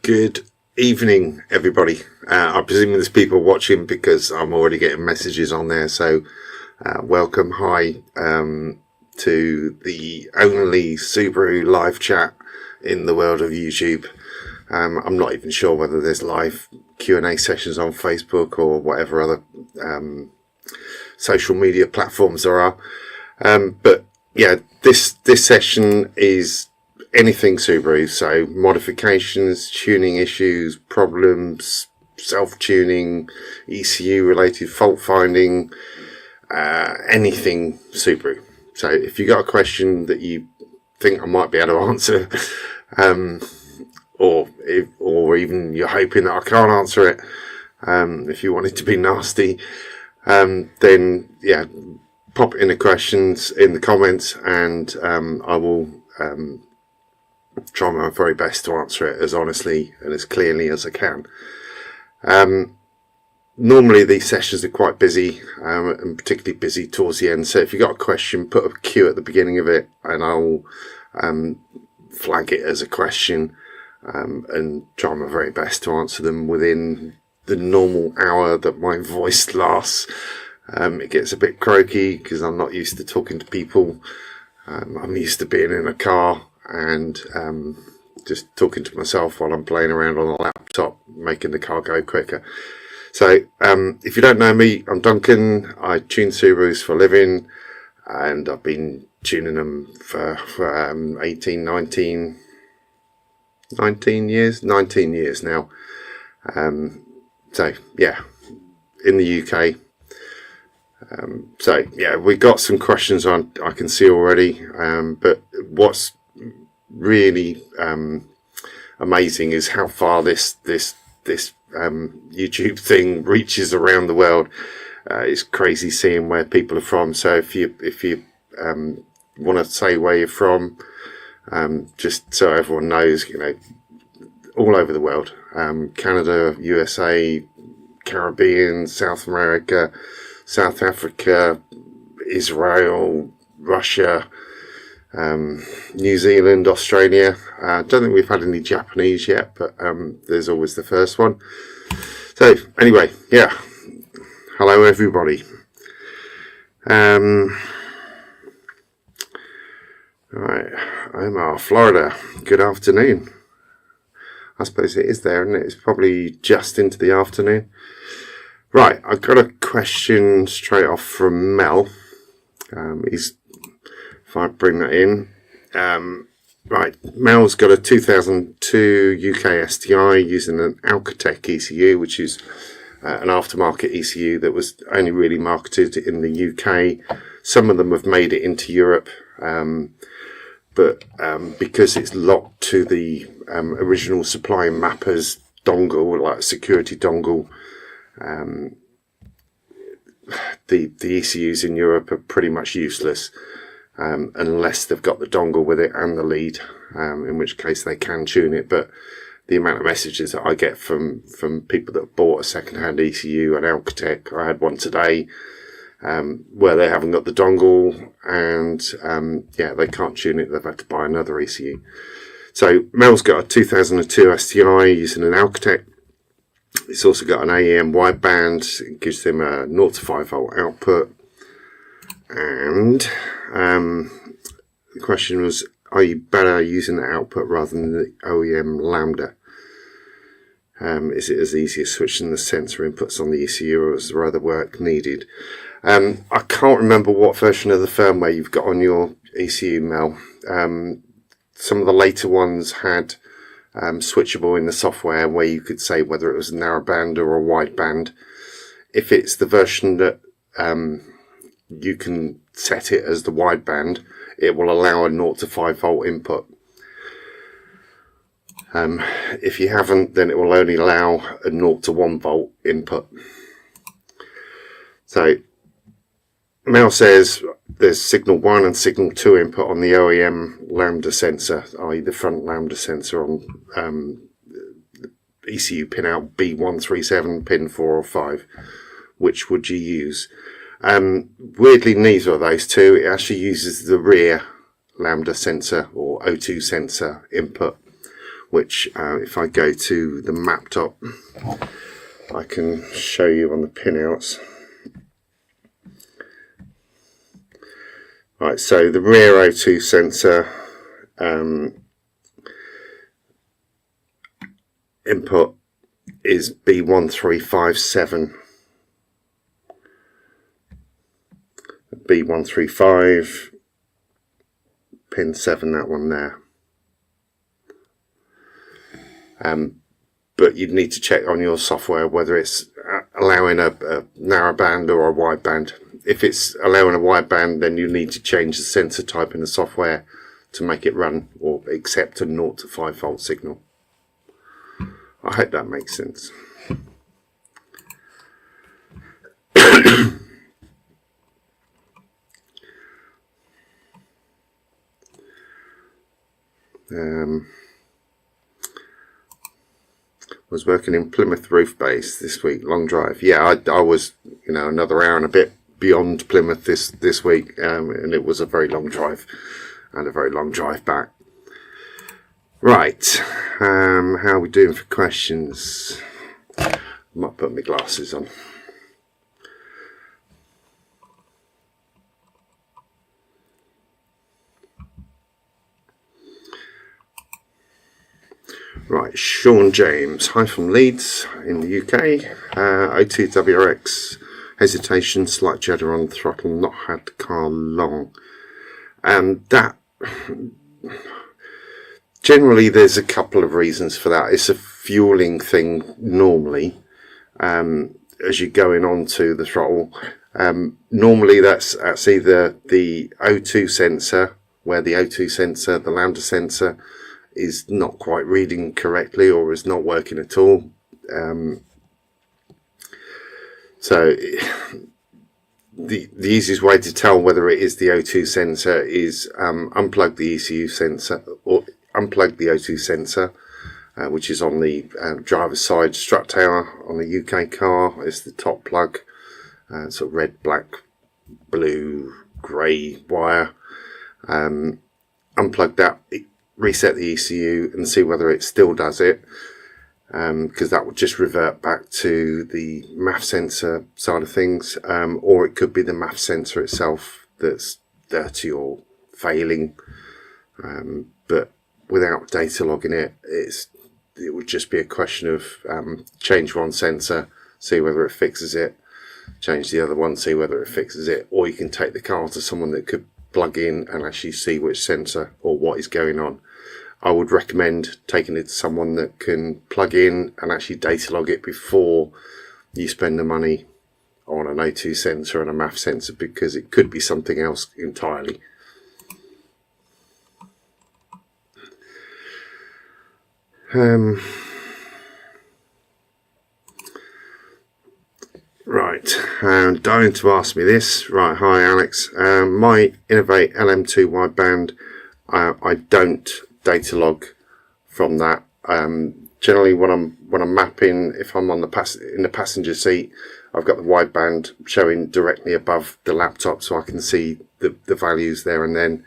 Good evening, everybody. I presume there's people watching because I'm already getting messages on there. So welcome, hi, to the only Subaru live chat in the world of YouTube. I'm not even sure whether there's live Q&A sessions on Facebook or whatever other social media platforms there are. But yeah, this session is anything Subaru, so modifications, tuning issues, problems, self-tuning, ECU related fault finding, anything Subaru. So if you got a question that you think I might be able to answer, or even you're hoping that I can't answer it, if you want it to be nasty, then yeah, pop in the questions in the comments, and I will try my very best to answer it as honestly and as clearly as I can. Normally these sessions are quite busy, and particularly busy towards the end, so if you've got a question, put a Q at the beginning of it and I'll flag it as a question, and try my very best to answer them within the normal hour that my voice lasts. It gets a bit croaky because I'm not used to talking to people. I'm used to being in a car and just talking to myself while I'm playing around on a laptop, making the car go quicker. So if you don't know me, I'm Duncan. I tune Subarus for a living, and I've been tuning them for 19 years now. So yeah, in the UK. So yeah, we got some questions on I can see already, but what's really amazing is how far this YouTube thing reaches around the world. It's crazy seeing where people are from. So if you want to say where you're from, just so everyone knows, all over the world, Canada, USA, Caribbean, South America, South Africa, Israel, Russia, New Zealand, Australia. I don't think we've had any Japanese yet, but there's always the first one. So anyway, yeah, hello everybody. Right, Omar, Florida, good afternoon. I suppose it is there, isn't it? It's probably just into the afternoon. Right, I've got a question straight off from Mel. If I bring that in. Right, Mel's got a 2002 UK STI using an Alcatec ECU, which is an aftermarket ECU that was only really marketed in the UK. Some of them have made it into Europe, but because it's locked to the original supply mapper's dongle, like a security dongle, the ECUs in Europe are pretty much useless, unless they've got the dongle with it and the lead, in which case they can tune it. But the amount of messages that I get from people that bought a second-hand ECU and Alcatec, I had one today, where they haven't got the dongle, and yeah, they can't tune it. They've had to buy another ECU. So Mel's got a 2002 STI using an Alcatec. It's also got an AEM wideband. It gives them a 0 to 5 volt output. And the question was, are you better using the output rather than the OEM Lambda? Is it as easy as switching the sensor inputs on the ECU, or is there other work needed? I can't remember what version of the firmware you've got on your ECU, Mel. Some of the later ones had switchable in the software where you could say whether it was a narrowband or a wideband. If it's the version that you can set it as the wideband, it will allow a 0 to 5 volt input. If you haven't, then it will only allow a 0 to 1 volt input. So Mel says there's signal 1 and signal 2 input on the OEM Lambda sensor, i.e. the front Lambda sensor on ECU pin out B137, pin 4 or 5. Which would you use? Weirdly, neither of those two. It actually uses the rear Lambda sensor or O2 sensor input, which if I go to the map top, I can show you on the pinouts. Right, so the rear O2 sensor input is B1357. B135, pin 7, that one there. But you'd need to check on your software whether it's allowing a narrow band or a wide band. If it's allowing a wide band, then you need to change the sensor type in the software to make it run or accept a 0 to 5 volt signal. I hope that makes sense. Was working in Plymouth Roof Base this week, long drive. Yeah, I was, another hour and a bit beyond Plymouth this week, and it was a very long drive and a very long drive back. Right, how are we doing for questions? I might put my glasses on. Right, Sean James, hi from Leeds in the UK. O2 WRX, hesitation, slight judder on the throttle, not had the car long. That, generally there's a couple of reasons for that. It's a fueling thing normally, as you're going onto the throttle. Normally that's either the O2 sensor, where the O2 sensor, the lambda sensor, is not quite reading correctly or is not working at all. So the easiest way to tell whether it is the O2 sensor is unplug the ECU sensor or unplug the O2 sensor, which is on the driver's side strut tower on the UK car. It's the top plug, sort of red, black, blue, grey wire. Unplug that, reset the ECU and see whether it still does it, because that would just revert back to the MAF sensor side of things, or it could be the MAF sensor itself that's dirty or failing, but without data logging it, it would just be a question of change one sensor, see whether it fixes it, change the other one, see whether it fixes it, or you can take the car to someone that could plug in and actually see which sensor or what is going on. I would recommend taking it to someone that can plug in and actually data log it before you spend the money on an O2 sensor and a MAF sensor, because it could be something else entirely. Right, dying to ask me this. Right, hi Alex. My Innovate LM2 wideband, I don't data log from that. Generally, when I'm mapping, if I'm on in the passenger seat, I've got the wideband showing directly above the laptop, so I can see the values there and then.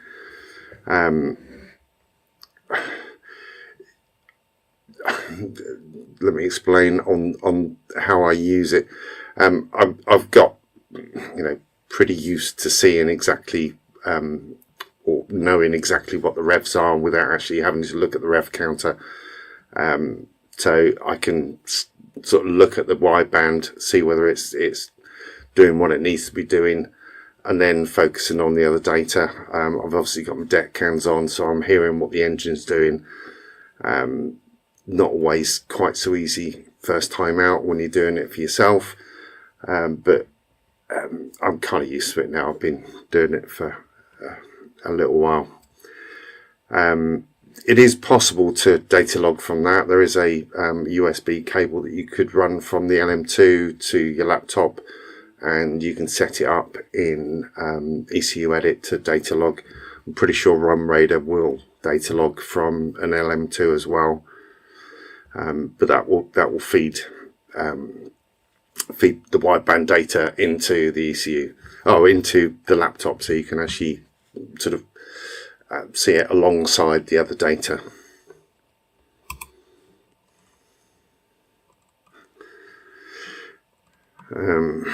Let me explain on how I use it. I've got, pretty used to seeing exactly or knowing exactly what the revs are without actually having to look at the rev counter. So I can sort of look at the wideband, see whether it's doing what it needs to be doing, and then focusing on the other data. I've obviously got my deck cams on, so I'm hearing what the engine's doing. Not always quite so easy first time out when you're doing it for yourself, but I'm kind of used to it now. I've been doing it for a little while. It is possible to data log from that. There is a USB cable that you could run from the LM2 to your laptop, and you can set it up in ECU Edit to data log. I'm pretty sure Run Radar will data log from an LM2 as well. But that will feed the wideband data into the ECU, into the laptop, so you can actually sort of see it alongside the other data. Right,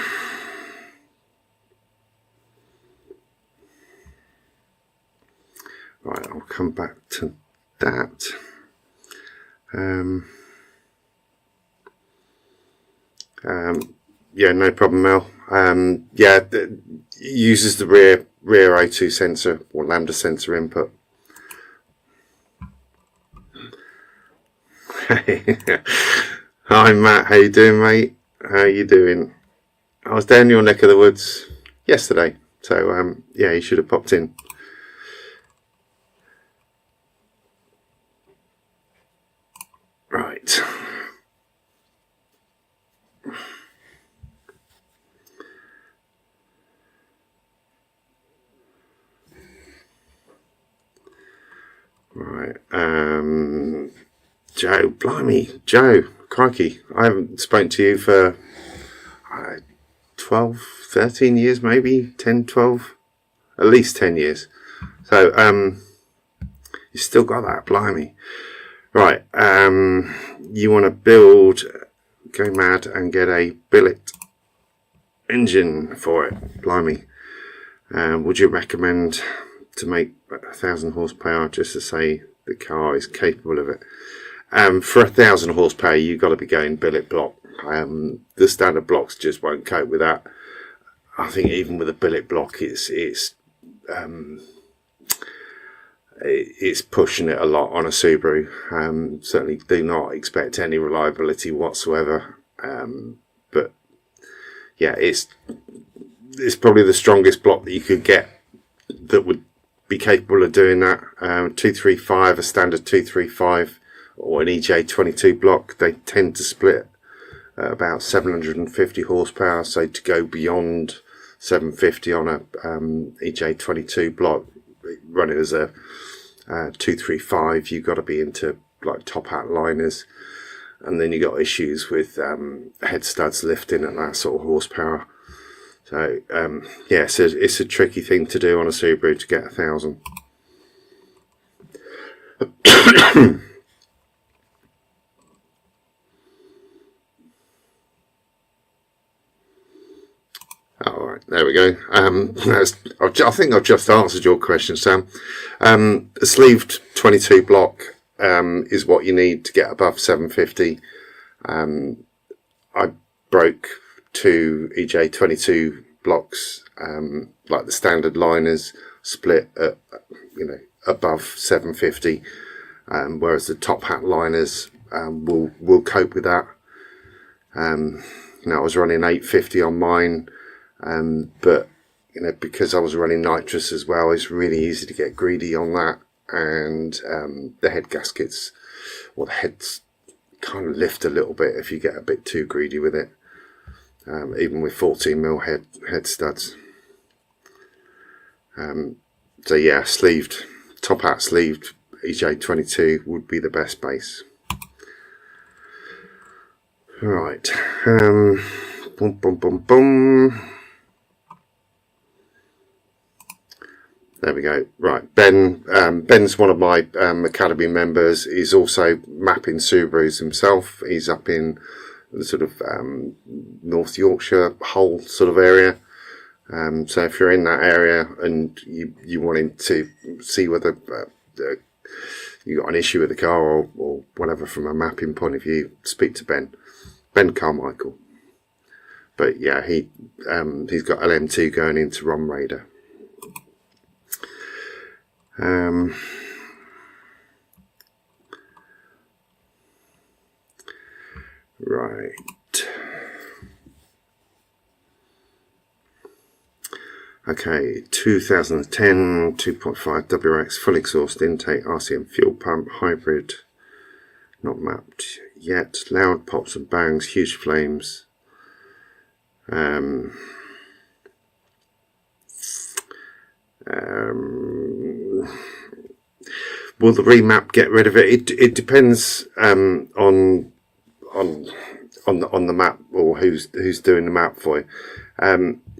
I'll come back to that. Yeah, no problem, Mel. Yeah, it uses the rear O2 sensor or lambda sensor input. Hi Matt, how you doing, mate? How you doing? I was down your neck of the woods yesterday, so yeah, you should have popped in. Right. Right. Joe, blimey, Joe, crikey, I haven't spoken to you for 12, 13 years, maybe 10, 12, at least 10 years. So you still got that, blimey. Right, you want to build, go mad and get a billet engine for it, blimey. Would you recommend to make 1,000 horsepower just to say the car is capable of it? For 1,000 horsepower, you've got to be going billet block. The standard blocks just won't cope with that. I think even with a billet block, it's pushing it a lot on a Subaru. Certainly do not expect any reliability whatsoever. But yeah, it's probably the strongest block that you could get that would be capable of doing that. 235, a standard 235 or an EJ22 block, they tend to split about 750 horsepower. So to go beyond 750 on a EJ22 block running as a 235, you've got to be into like top hat liners, and then you got issues with head studs lifting at that sort of horsepower. So yeah, so it's a tricky thing to do on a Subaru to get 1,000. All right, there we go. I think I've just answered your question, Sam. A sleeved 22 block is what you need to get above 750. I broke 2 EJ22 blocks, like the standard liners, split at above 750, whereas the top hat liners will cope with that. I was running 850 on mine. But because I was running nitrous as well, it's really easy to get greedy on that, and the head gaskets or the heads kind of lift a little bit if you get a bit too greedy with it, even with 14mm head studs. So yeah, sleeved, top hat sleeved EJ22 would be the best base. Right, boom, boom, boom, boom. There we go. Right, Ben's one of my Academy members. He's also mapping Subarus himself. He's up in the sort of North Yorkshire, Hull sort of area. So if you're in that area and you wanting to see whether you got an issue with the car or whatever from a mapping point of view, speak to Ben Carmichael. But yeah, he's got LM2 going into Rom Raider. Right. Okay, 2010 2.5 WRX full exhaust intake RCM fuel pump hybrid, not mapped yet. Loud pops and bangs, huge flames. Will the remap get rid of it? It depends on the map or who's doing the map for you.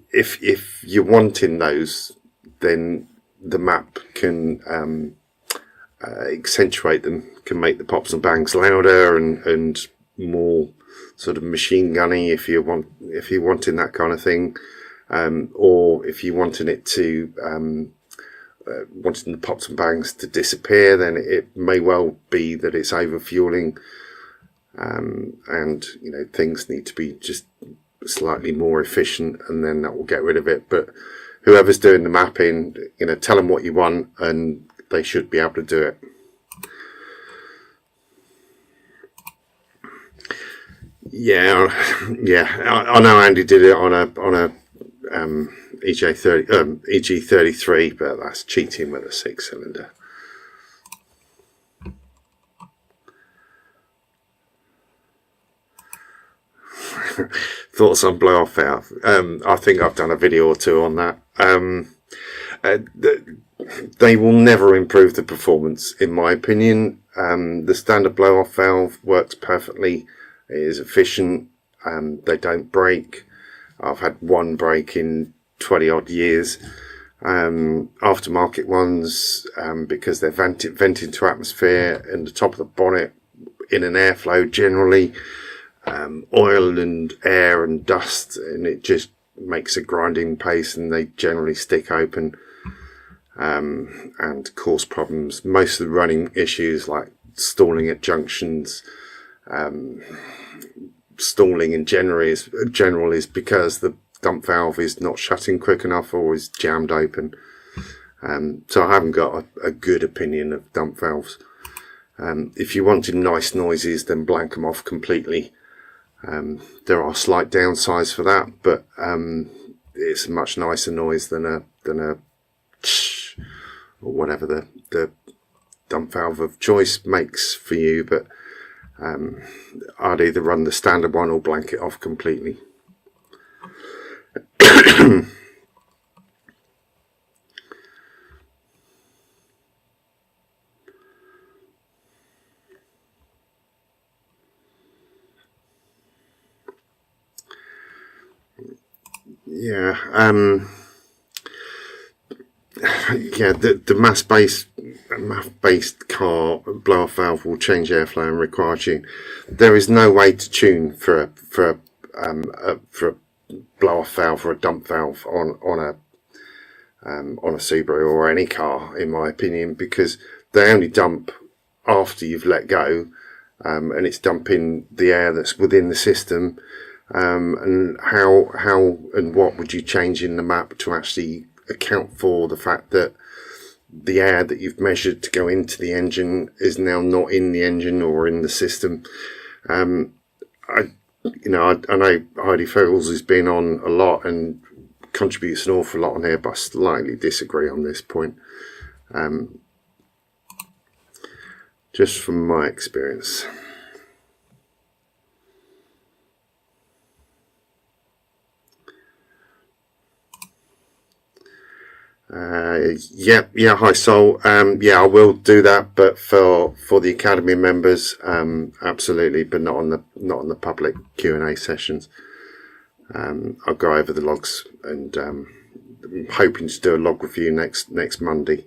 If you're wanting those, then the map can accentuate them, can make the pops and bangs louder and more sort of machine gunny if you're wanting that kind of thing, or if you're wanting it to wanting the pops and bangs to disappear, then it may well be that it's over fueling, and things need to be just slightly more efficient, and then that will get rid of it. But whoever's doing the mapping, tell them what you want and they should be able to do it. Yeah, I know Andy did it on a EG33, but that's cheating with a 6-cylinder. Thoughts on blow off valve? I think I've done a video or two on that. They will never improve the performance, in my opinion. The standard blow off valve works perfectly. It is efficient. They don't break. I've had one break in 20 odd years. Aftermarket ones, because they're venting to atmosphere and the top of the bonnet in an airflow generally, oil and air and dust, and it just makes a grinding pace, and they generally stick open and cause problems. Most of the running issues, like stalling at junctions, stalling in general is because the dump valve is not shutting quick enough or is jammed open. So I haven't got a good opinion of dump valves. If you wanted nice noises, then blank them off completely. There are slight downsides for that, but it's a much nicer noise than a or whatever the dump valve of choice makes for you. But I'd either run the standard one or blank it off completely. The mass-based car blow-off valve will change airflow and require tune. There is no way to tune for a blow-off valve or a dump valve on a Subaru or any car, in my opinion, because they only dump after you've let go, and it's dumping the air that's within the system. And how and what would you change in the map to actually account for the fact that the air that you've measured to go into the engine is now not in the engine or in the system? I know Heidi Fogels has been on a lot and contributes an awful lot on here, but I slightly disagree on this point, just from my experience. Hi Sol. I will do that, but for the Academy members, absolutely, but not on the public Q&A sessions. I'll go over the logs, and I'm hoping to do a log review next Monday.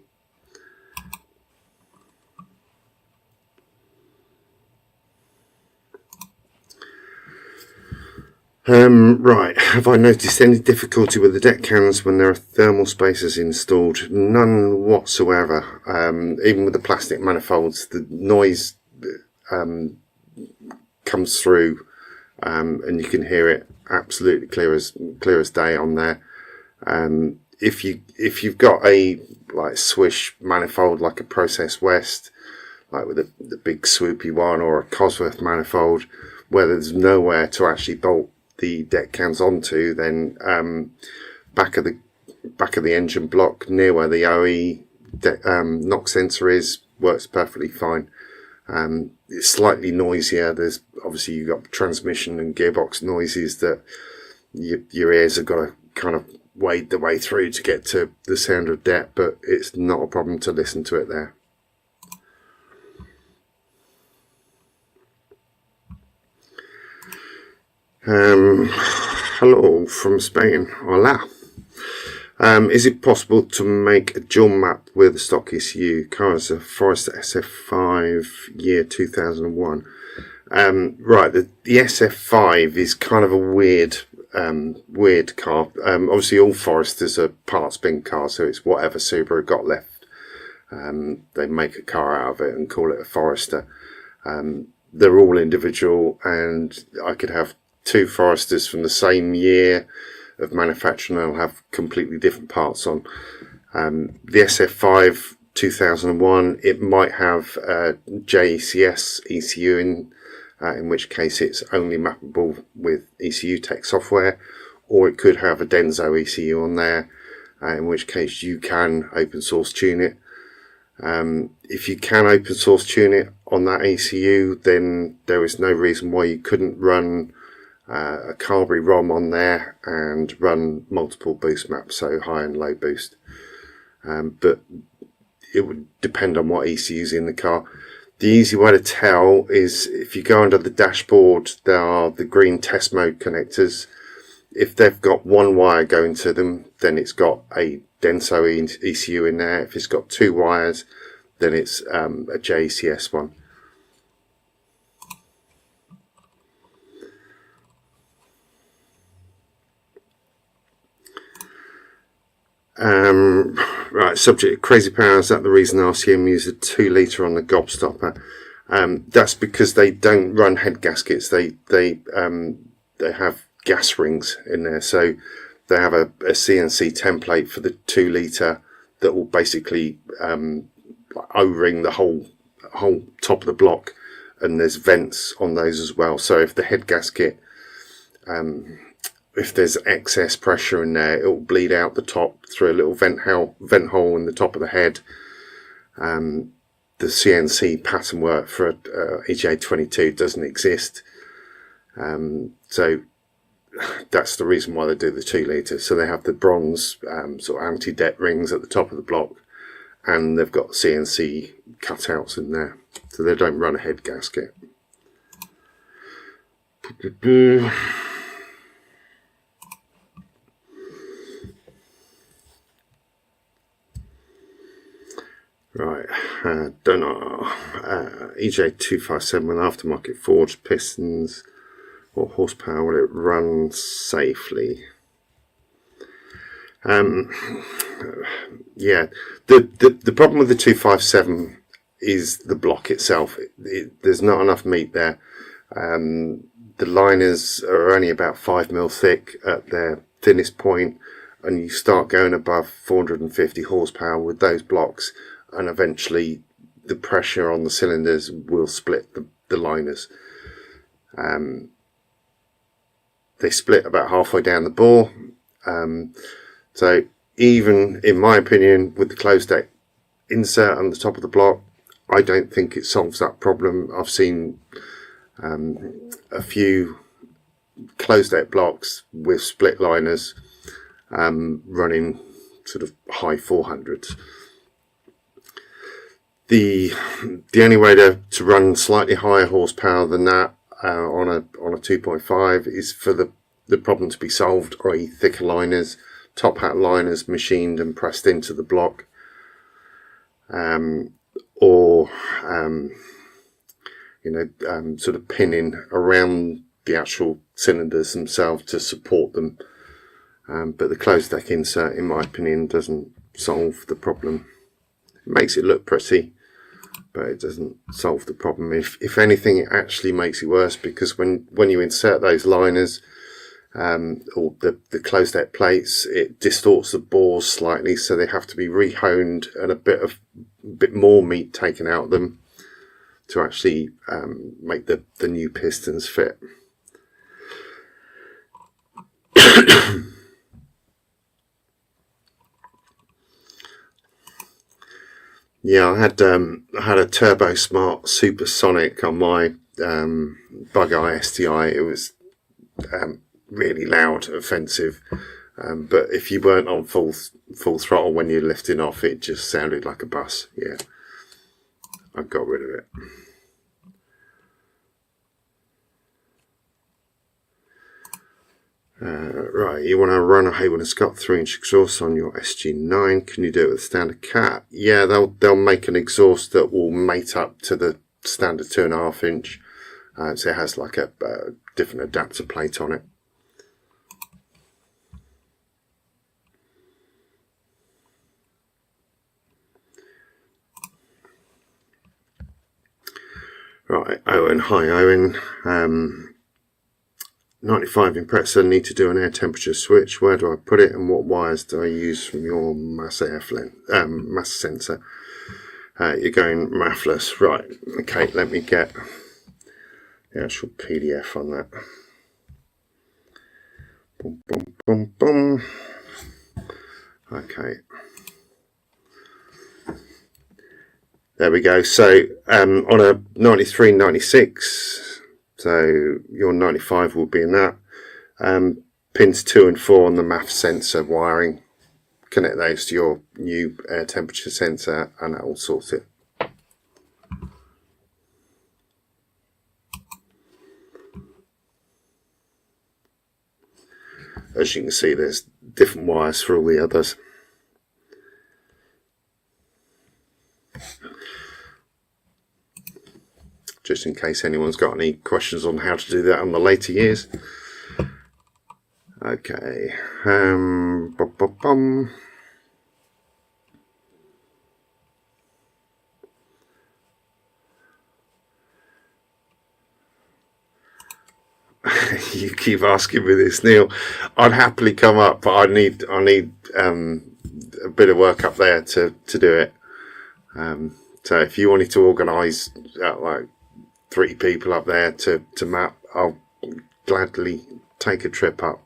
Right, have I noticed any difficulty with the deck cans when there are thermal spacers installed? None whatsoever. Even with the plastic manifolds, the noise comes through, and you can hear it absolutely clear as day on there. If you've got a swish manifold, like a Process West, like with the big swoopy one, or a Cosworth manifold, where there's nowhere to actually bolt the deck cans onto, then back of the engine block near where the OE knock sensor is works perfectly fine. It's slightly noisier. There's obviously, you've got transmission and gearbox noises that your ears have got to kind of wade the way through to get to the sound of deck, but it's not a problem to listen to it there. Hello from Spain. Hola. Is it possible to make a dual map with a stock ECU? Car is a Forester SF5 year 2001. Right, the SF5 is kind of a weird car. Obviously all Foresters are parts bin cars, so it's whatever Subaru got left. They make a car out of it and call it a Forester. They're all individual, and I could have two Foresters from the same year of manufacture and they'll have completely different parts on. The SF5 2001, it might have JECS ECU in which case it's only mappable with ECU Tech software, or it could have a Denso ECU on there, in which case you can open source tune it. If you can open source tune it on that ECU, then there is no reason why you couldn't run a Carberry ROM on there and run multiple boost maps, so high and low boost. But it would depend on what ECU's in the car. The easy way to tell is if you go under the dashboard, there are the green test mode connectors. If they've got one wire going to them, then it's got a Denso ECU in there. If it's got two wires, then it's a JECS one. Right, subject crazy power. Is that the reason RCM used a 2 litre on the gobstopper? That's because they don't run head gaskets. They have gas rings in there, so they have a CNC template for the 2 litre that will basically O-ring the whole top of the block, and there's vents on those as well. So if the head gasket, if there's excess pressure in there, it will bleed out the top through a little vent hole in the top of the head. The CNC pattern work for EJ22 doesn't exist, so that's the reason why they do the 2 litre. So they have the bronze sort of anti-det rings at the top of the block, and they've got CNC cutouts in there, so they don't run a head gasket. Right, don't know. EJ257 with aftermarket forged pistons. What horsepower will it run safely? Yeah, the problem with the 257 is the block itself. There's not enough meat there. The liners are only about 5mm thick at their thinnest point, and you start going above 450 horsepower with those blocks, and eventually the pressure on the cylinders will split the liners. They split about halfway down the bore. So even in my opinion, with the closed deck insert on the top of the block, I don't think it solves that problem. I've seen a few closed deck blocks with split liners running sort of high 400s. The only way to run slightly higher horsepower than that on a 2.5 is for the problem to be solved, i.e. thicker liners, top hat liners machined and pressed into the block, or sort of pinning around the actual cylinders themselves to support them. But the closed deck insert, in my opinion, doesn't solve the problem. It makes it look pretty, but it doesn't solve the problem. If anything, it actually makes it worse, because when you insert those liners or the closed deck plates, it distorts the bores slightly, so they have to be rehoned and a bit more meat taken out of them to actually make the new pistons fit. Yeah, I had a Turbo Smart Supersonic on my Bug-Eye STI. It was really loud, offensive, but if you weren't on full throttle when you're lifting off, it just sounded like a bus. Yeah, I got rid of it. Right, you want to run a Haywood and Scott 3-inch exhaust on your SG9. Can you do it with a standard cat? Yeah, they'll make an exhaust that will mate up to the standard 2.5-inch. So it has like a different adapter plate on it. Right, Owen. Hi, Owen. 95 Impreza, need to do an air temperature switch. Where do I put it, and what wires do I use from your mass sensor? You're going MAFless. Right, okay, let me get the actual PDF on that. Boom, boom, boom, boom. Okay. There we go. So on a 93, 96, so your 95 will be in that. Pins 2 and 4 on the MAF sensor wiring. Connect those to your new air temperature sensor and that will sort it. As you can see, there's different wires for all the others. Just in case anyone's got any questions on how to do that on the later years. Okay. You keep asking me this, Neil. I'd happily come up, but I need a bit of work up there to do it. So if you wanted to organise like 3 people up there to map, I'll gladly take a trip up.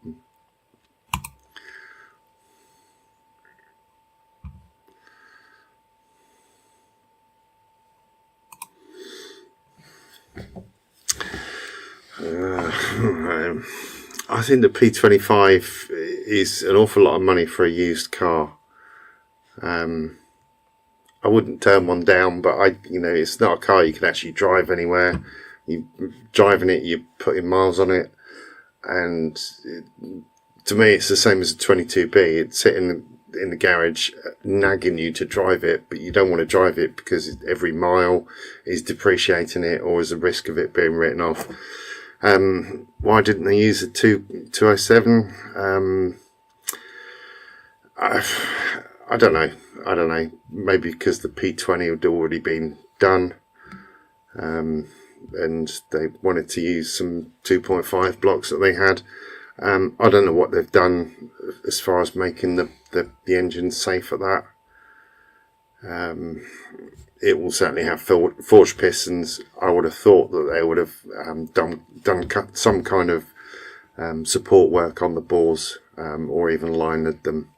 I think the P25 is an awful lot of money for a used car. I wouldn't turn one down, but it's not a car you can actually drive anywhere. You driving it, you're putting miles on it, and to me, it's the same as a 22B. It's sitting in the garage, nagging you to drive it, but you don't want to drive it because every mile is depreciating it, or is a risk of it being written off. Why didn't they use a 207? I don't know. Maybe because the P20 had already been done, and they wanted to use some 2.5 blocks that they had. I don't know what they've done as far as making the engine safe at that. It will certainly have forged pistons. I would have thought that they would have done some kind of support work on the bores, or even lined them.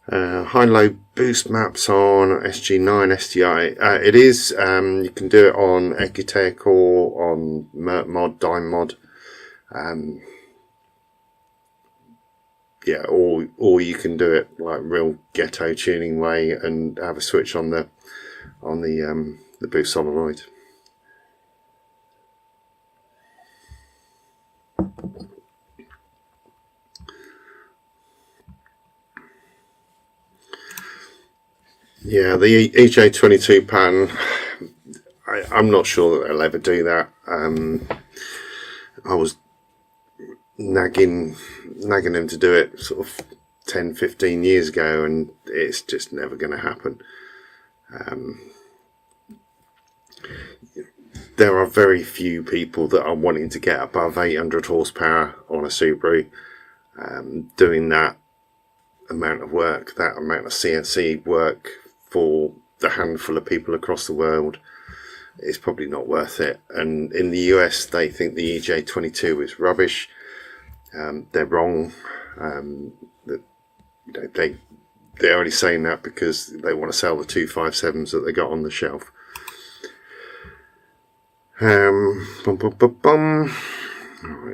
High-low boost maps on SG9 STI. It is. You can do it on Ecutech or on Mert Mod, Dime Mod. Yeah, or you can do it like real ghetto tuning way and have a switch on the boost solenoid. Yeah, the EJ22 pattern, I'm not sure that they'll ever do that. I was nagging them to do it sort of 10-15 years ago, and it's just never going to happen. There are very few people that are wanting to get above 800 horsepower on a Subaru. Doing that amount of work, that amount of CNC work for the handful of people across the world, is probably not worth it. And in the US, they think the EJ22 is rubbish. They're wrong. They're only saying that because they want to sell the 257s that they got on the shelf. Alright,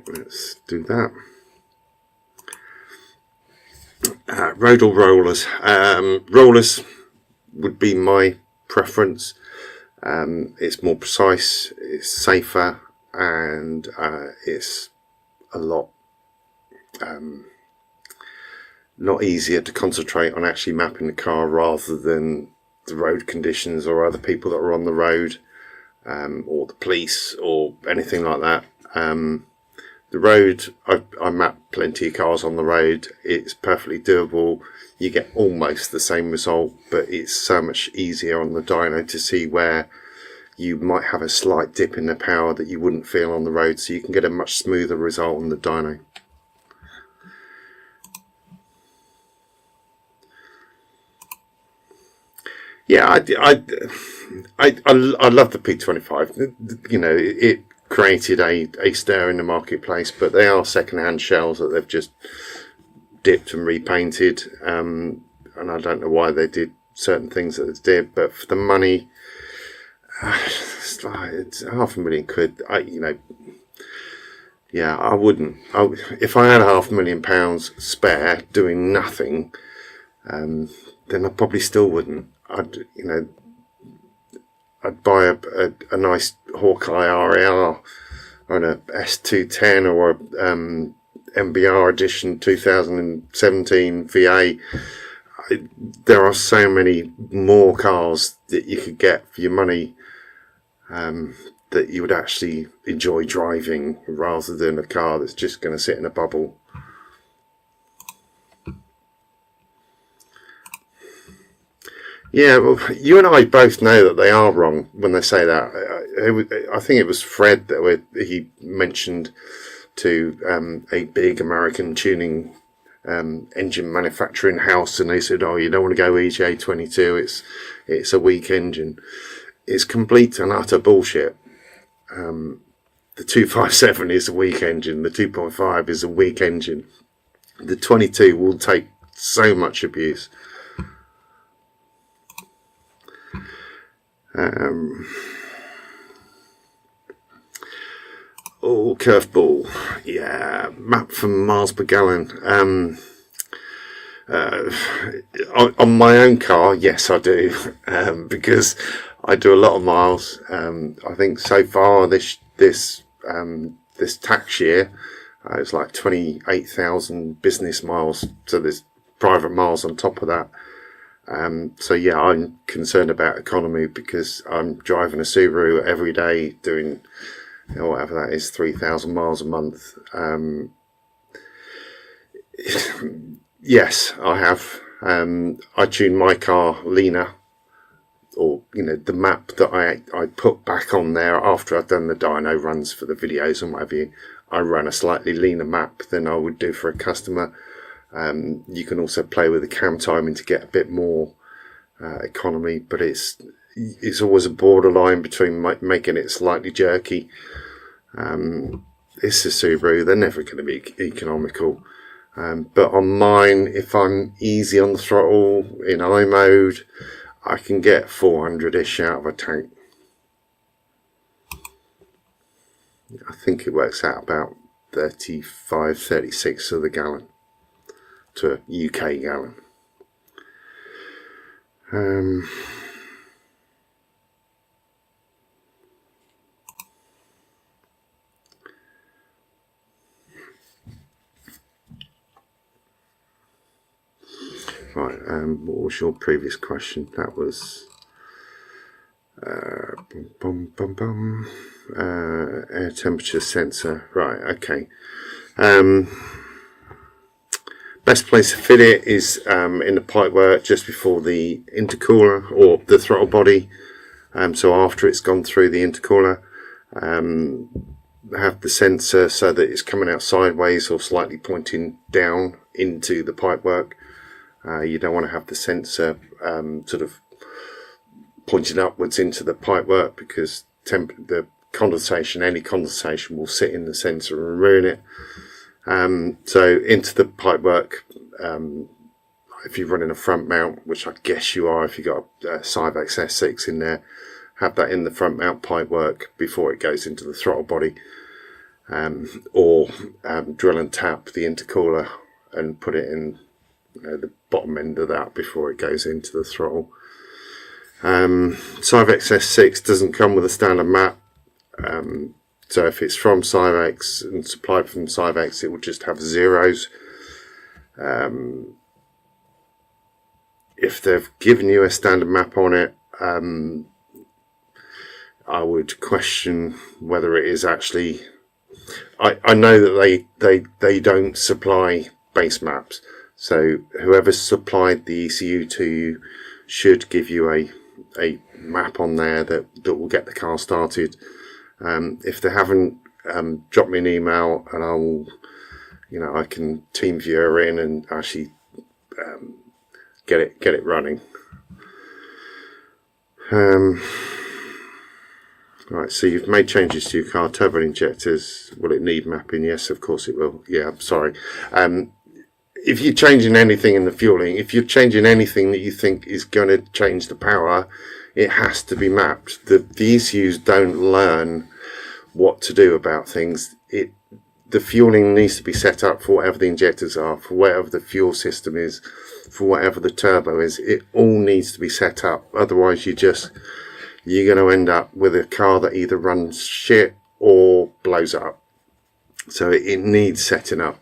let's do that. Road or rollers? Rollers would be my preference. It's more precise, it's safer, and it's a lot easier to concentrate on actually mapping the car rather than the road conditions or other people that are on the road, or the police or anything like that. The road, I map plenty of cars on the road. It's perfectly doable. You get almost the same result, but it's so much easier on the dyno to see where you might have a slight dip in the power that you wouldn't feel on the road, so you can get a much smoother result on the dyno. Yeah, I love the P25. You know, it created a stir in the marketplace, but they are second-hand shells that they've just dipped and repainted, and I don't know why they did certain things that they did, but for the money, it's £500,000. You know, yeah, I wouldn't. If I had £500,000 spare doing nothing, then I probably still wouldn't. I'd buy a nice Hawkeye RAR on a S210 or a MBR edition 2017 VA. There are so many more cars that you could get for your money, that you would actually enjoy driving rather than a car that's just going to sit in a bubble. Yeah, well, you and I both know that they are wrong when they say that. I think it was Fred that he mentioned to a big American tuning engine manufacturing house, and they said, "Oh, you don't want to go EJ22. It's a weak engine." It's complete and utter bullshit. The 257 is a weak engine. The 2.5 is a weak engine. The 22 will take so much abuse. Curveball, yeah, map for miles per gallon. On my own car, yes, I do, because I do a lot of miles. I think so far this tax year, it's like 28,000 business miles. So there's private miles on top of that. So yeah, I'm concerned about economy because I'm driving a Subaru every day doing, you know, whatever that is, 3,000 miles a month. Yes, I have. I tune my car leaner, or, you know, the map that I put back on there after I've done the dyno runs for the videos and whatever. I run a slightly leaner map than I would do for a customer. You can also play with the cam timing to get a bit more economy, but it's always a borderline between making it slightly jerky. It's a Subaru, they're never going to be economical. But on mine, if I'm easy on the throttle in I mode, I can get 400-ish out of a tank. I think it works out about 35, 36 of the gallon to a UK gallon. Right, what was your previous question? That was air temperature sensor. Right, okay. Best place to fit it is in the pipework just before the intercooler or the throttle body. So after it's gone through the intercooler, have the sensor so that it's coming out sideways or slightly pointing down into the pipework. You don't want to have the sensor sort of pointing upwards into the pipework, because the condensation, any condensation, will sit in the sensor and ruin it. So into the pipework, if you're running a front mount, which I guess you are if you've got a Cyvex S6 in there, have that in the front mount pipework before it goes into the throttle body, or drill and tap the intercooler and put it in, you know, the bottom end of that before it goes into the throttle. Cyvex S6 doesn't come with a standard map. So if it's from Cyvex and supplied from Cyvex, it will just have zeros. If they've given you a standard map on it, I would question whether it is actually. I know that they don't supply base maps, so whoever supplied the ECU to you should give you a map on there that will get the car started. If they haven't, drop me an email and I can team viewer in and actually get it running. Right, so you've made changes to your car turbo injectors. Will it need mapping? Yes, of course it will. Yeah, I'm sorry. If you're changing anything in the fueling, if you're changing anything that you think is going to change the power, it has to be mapped. The ECUs don't learn what to do about things. The fueling needs to be set up for whatever the injectors are, for whatever the fuel system is, for whatever the turbo is. It all needs to be set up. Otherwise, you're going to end up with a car that either runs shit or blows up. So it needs setting up.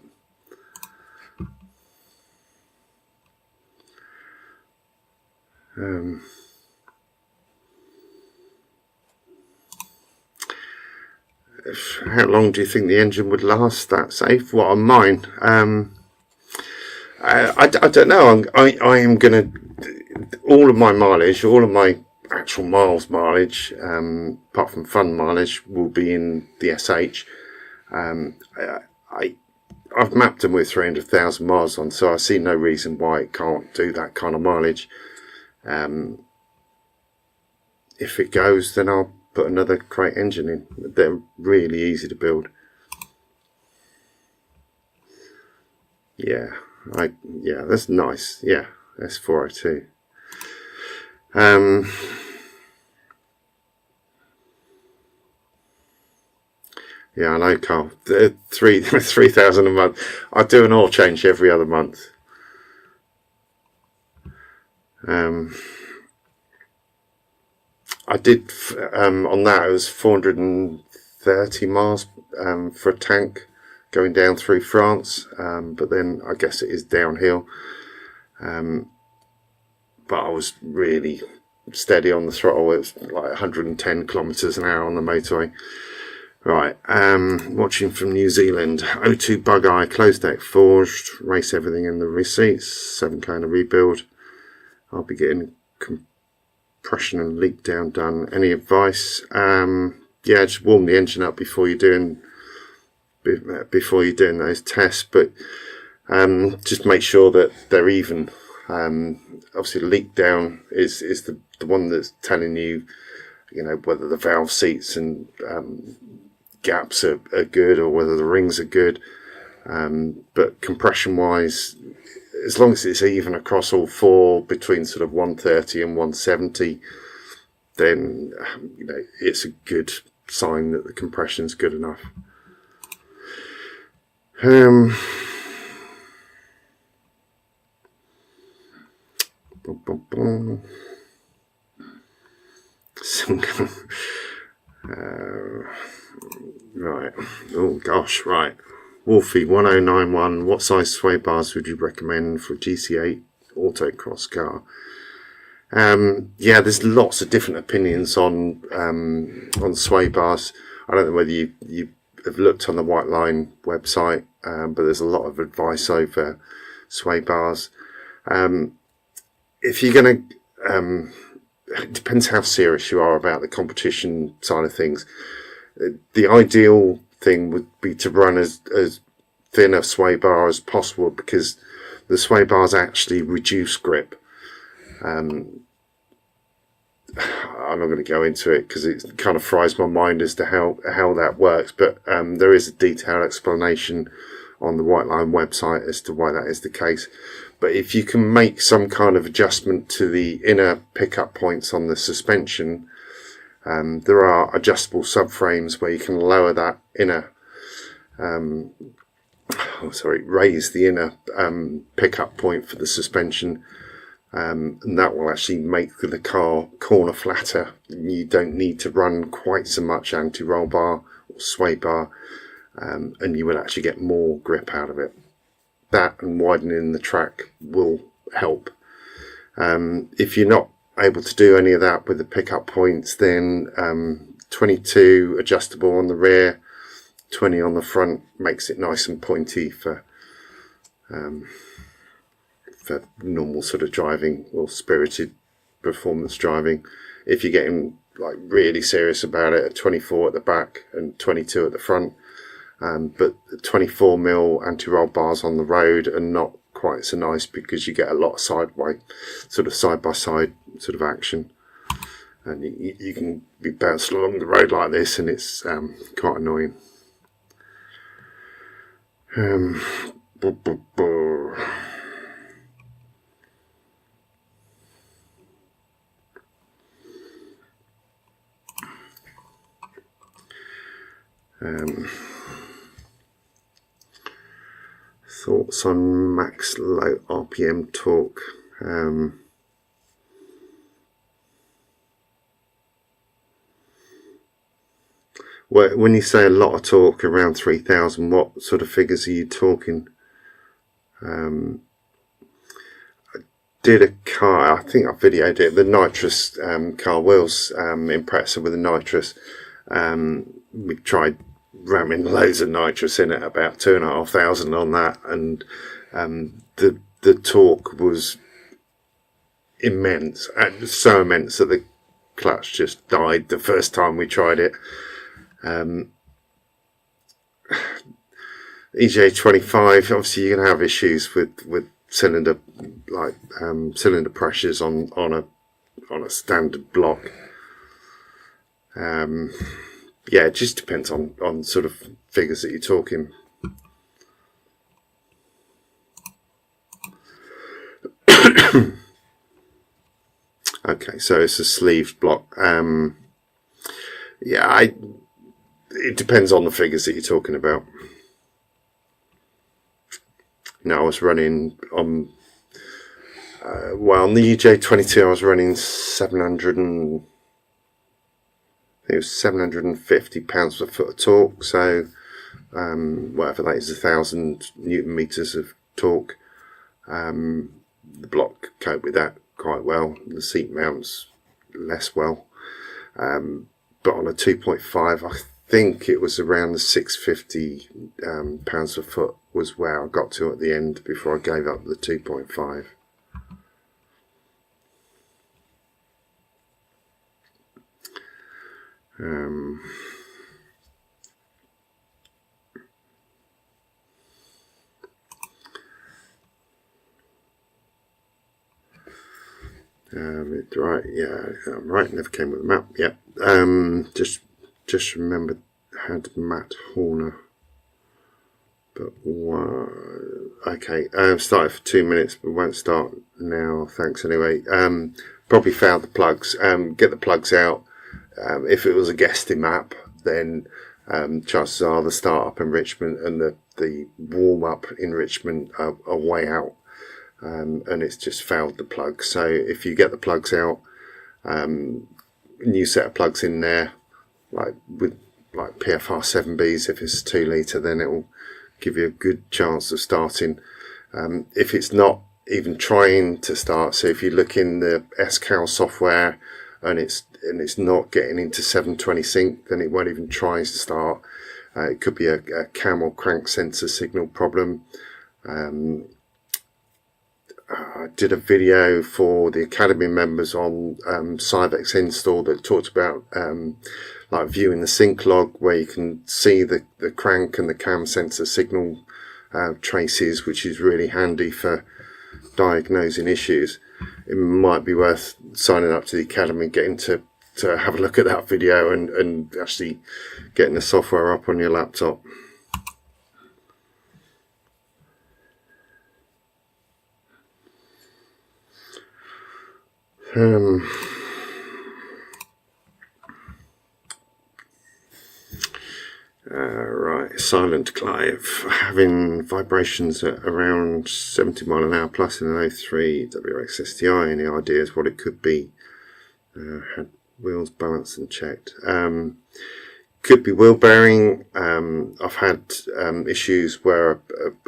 How long do you think the engine would last that safe? What, on mine? I don't know. I am going to, all of my mileage, all of my actual mileage, apart from fun mileage, will be in the SH. I've mapped them with 300,000 miles on, so I see no reason why it can't do that kind of mileage. If it goes, then I'll put another crate engine in. They're really easy to build. Yeah, that's nice. Yeah, S402. Yeah, I know, Carl. 3,000 a month. I do an oil change every other month. I did on that. It was 430 miles for a tank going down through France, but then I guess it is downhill. But I was really steady on the throttle. It was like 110 kilometers an hour on the motorway. Right, watching from New Zealand. O2 bug eye, closed deck forged, race everything in the receipts, 7k in a rebuild. I'll be getting compression and leak down done. Any advice? Yeah, just warm the engine up before you're doing those tests, but just make sure that they're even. Obviously, the leak down is the one that's telling you, whether the valve seats and gaps are good or whether the rings are good. But compression wise, as long as it's even across all four between sort of 130 and 170, then it's a good sign that the compression's good enough. Right. Oh gosh. Right. Wolfie 1091. What size sway bars would you recommend for a GC8 autocross car? Yeah, there's lots of different opinions on sway bars. I don't know whether you have looked on the White Line website, but there's a lot of advice over sway bars. If you're going to, it depends how serious you are about the competition side of things. The ideal thing would be to run as thin a sway bar as possible, because the sway bars actually reduce grip. I'm not going to go into it because it kind of fries my mind as to how that works, but there is a detailed explanation on the White Line website as to why that is the case. But if you can make some kind of adjustment to the inner pickup points on the suspension, there are adjustable subframes where you can lower that inner, raise the inner pickup point for the suspension. and that will actually make the car corner flatter. You don't need to run quite so much anti-roll bar or sway bar, and you will actually get more grip out of it. That and widening the track will help. If you're not able to do any of that with the pickup points, then 22 adjustable on the rear, 20 on the front makes it nice and pointy for normal sort of driving or spirited performance driving. If you're getting like really serious about it, 24 at the back and 22 at the front, but 24mm anti-roll bars on the road are not quite so nice because you get a lot of side by side sort of action, and you can be bounced along the road like this, and it's quite annoying. Thoughts on max low RPM torque. Well, when you say a lot of torque, around 3,000, what sort of figures are you talking? I did a car, I think I videoed it, the nitrous car wheels impressor with a nitrous. We tried ramming loads of nitrous in it, about 2,500 on that, and the torque was immense, so immense that the clutch just died the first time we tried it. EJ25, obviously you're going to have issues with cylinder cylinder pressures on a standard block. Yeah, it just depends on sort of figures that you're talking. Okay, so it's a sleeved block. Yeah, it depends on the figures that you're talking about. No, I was running on on the EJ22 I was running 750 pounds per foot of torque, so whatever that is, 1,000 newton meters of torque. The block coped with that quite well. The seat mounts less well, but on a 2.5 I think it was around the 650 pounds per foot was where I got to at the end before I gave up the 2.5. Right, yeah, I'm right. Never came with a map. Yeah, just remembered had Matt Horner, but okay. Started for 2 minutes, but won't start now. Thanks anyway. Probably found the plugs. Get the plugs out. If it was a guesty map, then chances are the start-up enrichment and the warm-up enrichment are way out, and it's just failed the plug. So if you get the plugs out, new set of plugs in there, like PFR 7Bs, if it's 2 litre, then it will give you a good chance of starting. If it's not even trying to start, so if you look in the SCAL software and it's not getting into 720 sync, then it won't even try to start. It could be a cam or crank sensor signal problem. I did a video for the Academy members on Cyvex install that talked about like viewing the sync log, where you can see the crank and the cam sensor signal traces, which is really handy for diagnosing issues. It might be worth signing up to the Academy, getting to have a look at that video and actually getting the software up on your laptop. Right, silent, Clive. Having vibrations at around 70 mile an hour plus in an 03 WRX STI. Any ideas what it could be? Had wheels balanced and checked. Could be wheel bearing. I've had issues where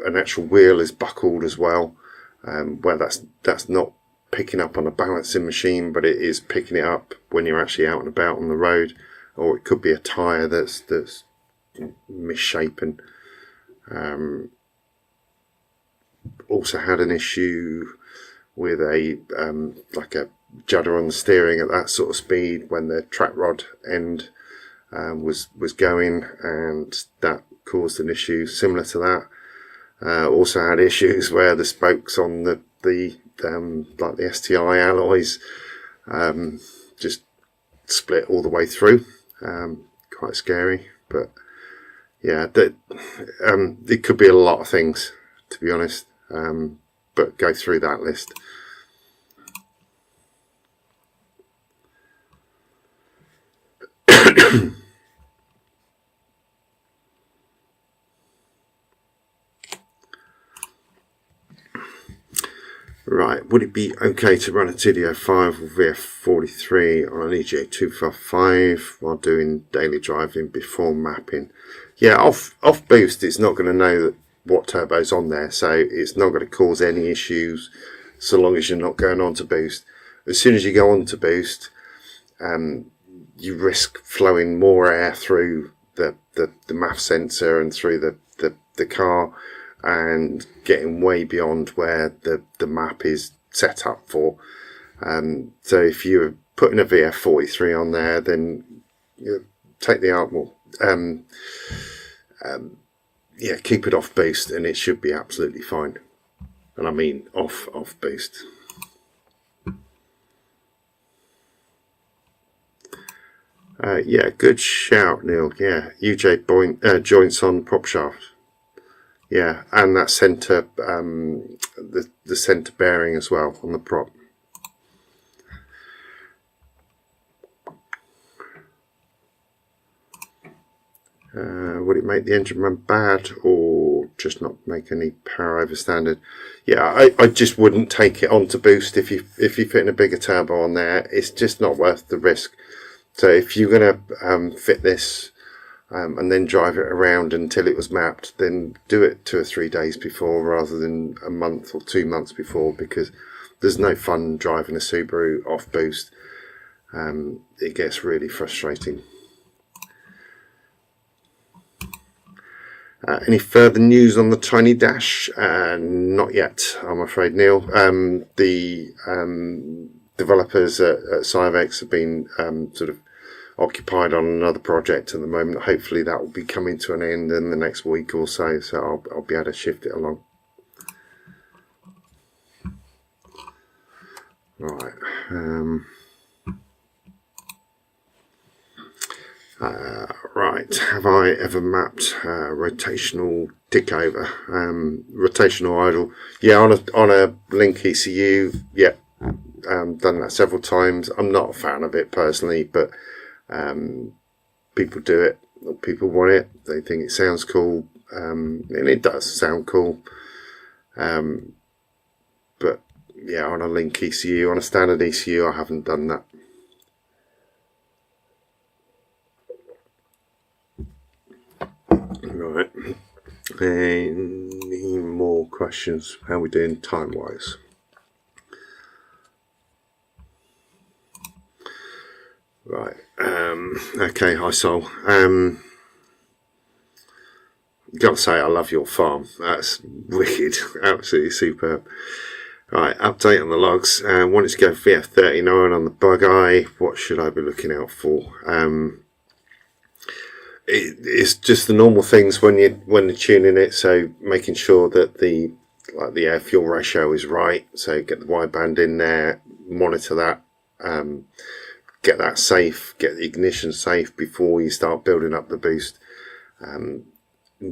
an actual wheel is buckled as well, where that's not picking up on a balancing machine, but it is picking it up when you're actually out and about on the road. Or it could be a tyre that's misshapen. Also had an issue with a like a judder on the steering at that sort of speed when the track rod end was going, and that caused an issue similar to that. Also had issues where the spokes on the like the STI alloys just split all the way through. Quite scary, but yeah, it could be a lot of things, to be honest, but go through that list. Right, would it be okay to run a TD05 or VF43 on an EGA 255 while doing daily driving before mapping? Yeah, off boost, it's not going to know what turbo's on there, so it's not going to cause any issues so long as you're not going on to boost. As soon as you go on to boost, you risk flowing more air through the MAF sensor and through the car, and getting way beyond where the map is set up for. So if you're putting a VF43 on there, then you take the Artmore, yeah, keep it off boost and it should be absolutely fine. And I mean off boost. Yeah, good shout, Neil. Yeah, UJ joints on prop shaft. Yeah, and that centre, the centre bearing as well on the prop. Would it make the engine run bad or just not make any power over standard? Yeah, I just wouldn't take it on to boost if you're fitting a bigger turbo on there. It's just not worth the risk. So if you're going to fit this and then drive it around until it was mapped, then do it 2 or 3 days before rather than a month or 2 months before, because there's no fun driving a Subaru off boost. It gets really frustrating. Any further news on the Tiny Dash? Not yet, I'm afraid, Neil. The developers at Cyvex have been sort of occupied on another project at the moment. Hopefully that will be coming to an end in the next week or so, so I'll be able to shift it along. Right. Right, have I ever mapped rotational tick over, rotational idle? Yeah, on a Link ECU, yeah, done that several times. I'm not a fan of it personally, but people do it, or people want it, they think it sounds cool, and it does sound cool, but yeah, on a Link ECU, on a standard ECU, I haven't done that. Right, any more questions? How are we doing time wise? Right, okay, hi Sol. Gotta say, I love your farm. That's wicked, absolutely superb. Right, update on the logs. Wanted to go VF39 on the bug eye. What should I be looking out for? It's just the normal things when you're tuning it. So making sure that the air fuel ratio is right. So get the wideband in there, monitor that, get that safe, get the ignition safe before you start building up the boost. And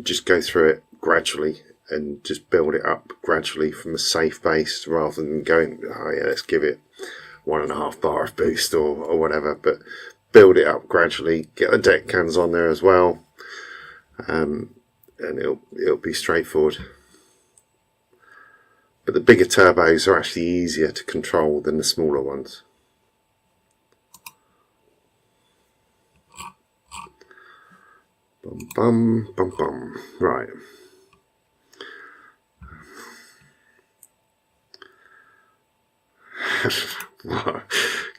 just go through it gradually and just build it up gradually from a safe base rather than going, oh yeah, let's give it 1.5 bar of boost or whatever. But build it up gradually, get the deck cans on there as well, and and it'll be straightforward. But the bigger turbos are actually easier to control than the smaller ones. Bum bum bum bum. Right.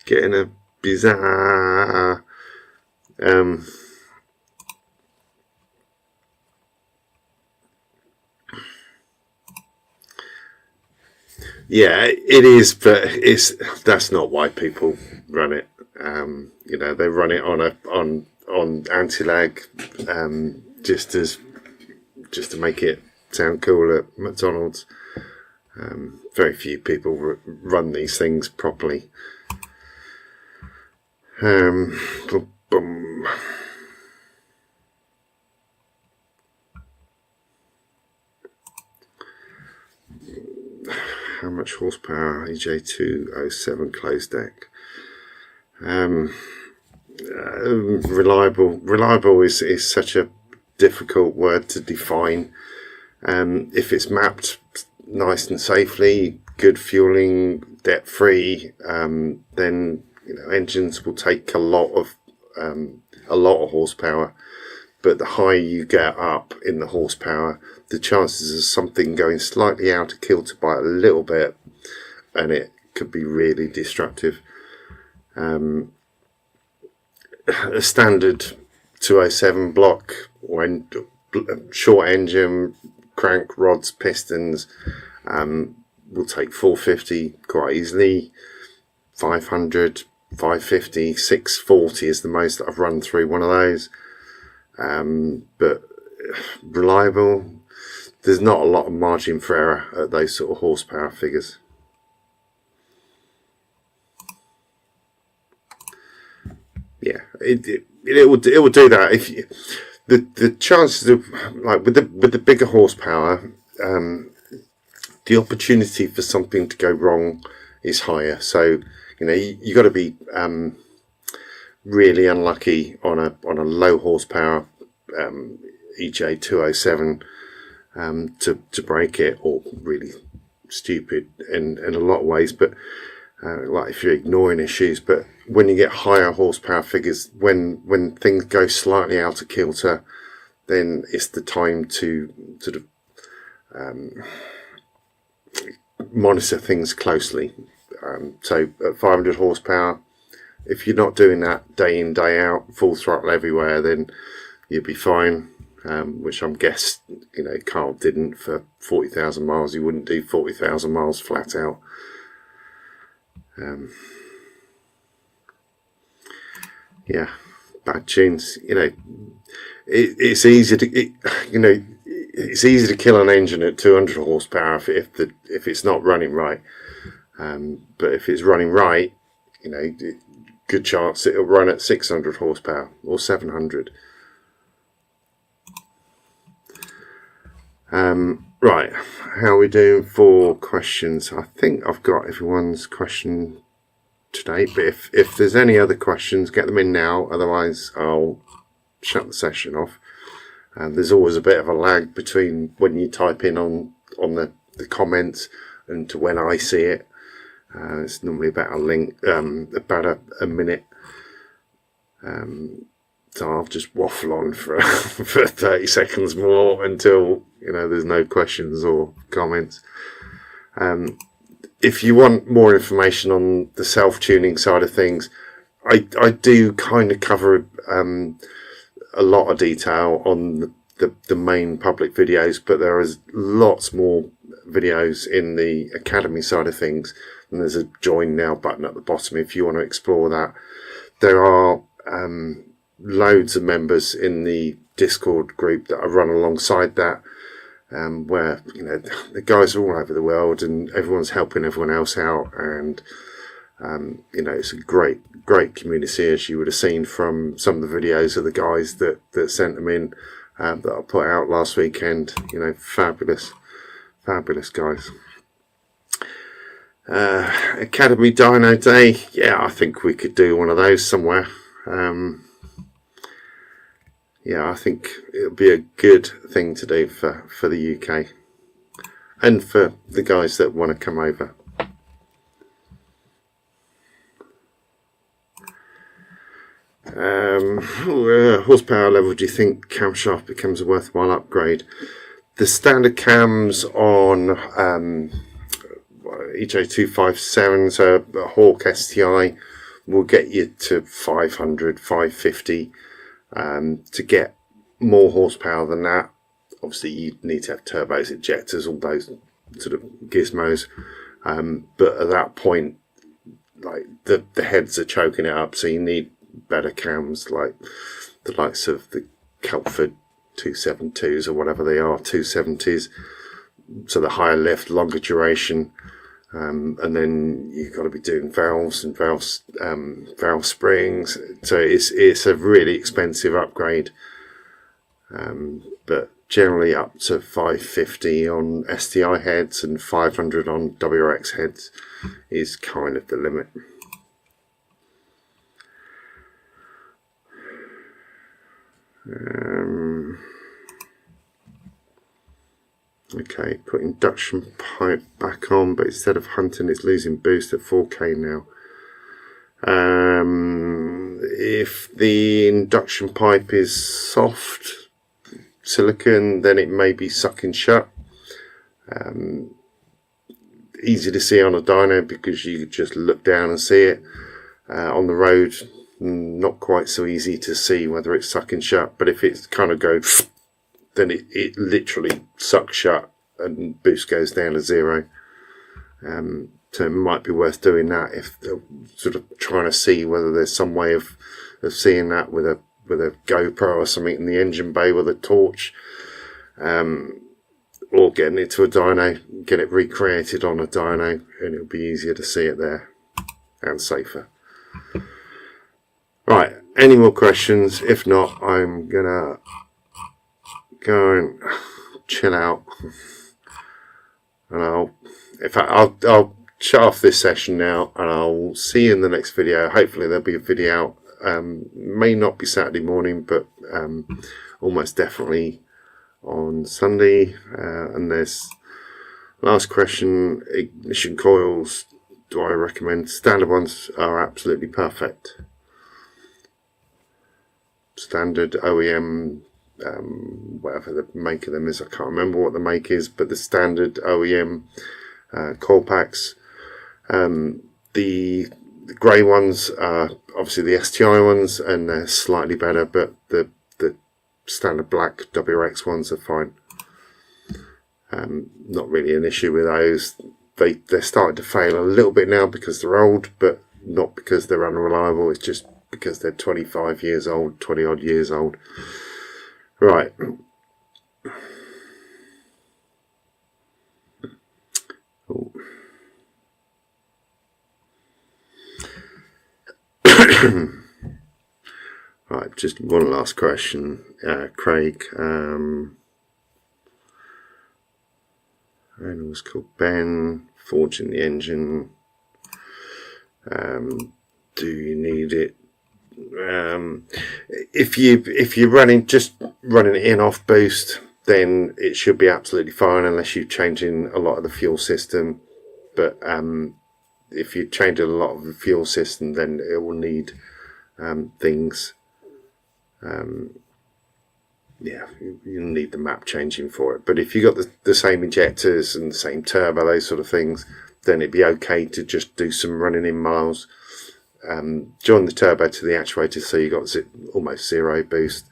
Getting a bizarre yeah, it is, but that's not why people run it. You know, they run it on anti-lag, just to make it sound cool at McDonald's. Very few people run these things properly. Boom, boom. How much horsepower? EJ207 closed deck. Reliable is such a difficult word to define. If it's mapped nice and safely, good fueling, debt free, then engines will take a lot of horsepower. But the higher you get up in the horsepower, the chances of something going slightly out of kilter by a little bit, and it could be really destructive. A standard 207 block, or short engine, crank, rods, pistons, will take 450 quite easily. 500, 550, 640 is the most that I've run through one of those. But reliable, there's not a lot of margin for error at those sort of horsepower figures. Yeah, it will do that. If you, the chances of, like with the bigger horsepower, the opportunity for something to go wrong is higher. So you got to be really unlucky on a low horsepower EJ207 to break it, or really stupid in a lot of ways. But like if you're ignoring issues, but when you get higher horsepower figures, when things go slightly out of kilter, then it's the time to sort of monitor things closely. So at 500 horsepower, if you're not doing that day in, day out, full throttle everywhere, then you'll be fine. Which I'm guess, Carl didn't for 40,000 miles. He wouldn't do 40,000 miles flat out. Yeah, bad tunes. It's easy to it's easy to kill an engine at 200 horsepower if it's not running right. But if it's running right, good chance it'll run at 600 horsepower or 700. Right, how are we doing for questions? I think I've got everyone's question today, but if there's any other questions, get them in now, otherwise I'll shut the session off. There's always a bit of a lag between when you type in on the comments and to when I see it. It's normally about about a minute. So I'll just waffle on for 30 seconds more until there's no questions or comments. If you want more information on the self-tuning side of things, I do kind of cover a lot of detail on the main public videos, but there is lots more videos in the academy side of things, and there's a join now button at the bottom if you want to explore that. There are loads of members in the Discord group that I run alongside that, where the guys are all over the world and everyone's helping everyone else out, and it's a great community, as you would have seen from some of the videos of the guys that sent them in, that I put out last weekend. Fabulous guys. Academy Dyno Day, yeah, I think we could do one of those somewhere. yeah, I think it'll be a good thing to do for the UK and for the guys that want to come over. Horsepower level, do you think camshaft becomes a worthwhile upgrade? The standard cams on EJ257, so a Hawk STI, will get you to 500, 550. To get more horsepower than that, obviously you need to have turbos, ejectors, all those sort of gizmos. But at that point, like the heads are choking it up, so you need better cams, like the likes of the Kelford 272s or whatever they are, 270s. So the higher lift, longer duration, and then you've got to be doing valves and valve springs. So it's a really expensive upgrade. But generally up to 550 on STI heads and 500 on WRX heads is kind of the limit. Okay, put induction pipe back on, but instead of hunting it's losing boost at 4K now. If the induction pipe is soft silicon, then it may be sucking shut. Easy to see on a dyno because you just look down and see it. On the road, not quite so easy to see whether it's sucking shut, but if it kind of goes, then it literally sucks shut and boost goes down to 0. So it might be worth doing that if they're sort of trying to see whether there's some way of seeing that with a GoPro or something in the engine bay with a torch, or getting it to a dyno, get it recreated on a dyno, and it'll be easier to see it there and safer. Right, any more questions? If not, I'm gonna go and chill out, and I'll shut off this session now, and I'll see you in the next video. Hopefully there'll be a video out. May not be Saturday morning, but almost definitely on Sunday. And there's last question: ignition coils, do I recommend? Standard ones are absolutely perfect. Standard OEM, whatever the make of them is, I can't remember what the make is, but the standard OEM coil packs. The grey ones are obviously the STI ones, and they're slightly better, but the standard black WRX ones are fine. Not really an issue with those. They're starting to fail a little bit now because they're old, but not because they're unreliable. It's just because they're 25 years old, 20 odd years old. Right. Oh. Right, just one last question, Craig. And it was called Ben, forging the engine. Do you need it? If you're running it in off boost, then it should be absolutely fine unless you're changing a lot of the fuel system. But if you're changing a lot of the fuel system, then it will need things. Yeah, you'll need the map changing for it. But if you got the same injectors and the same turbo, those sort of things, then it'd be okay to just do some running in miles. Join the turbo to the actuator so you got almost 0 boost,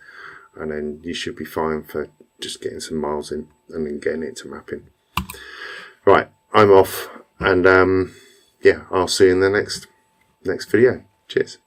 and then you should be fine for just getting some miles in and then getting it to mapping. Right, I'm off, and yeah, I'll see you in the next video. Cheers.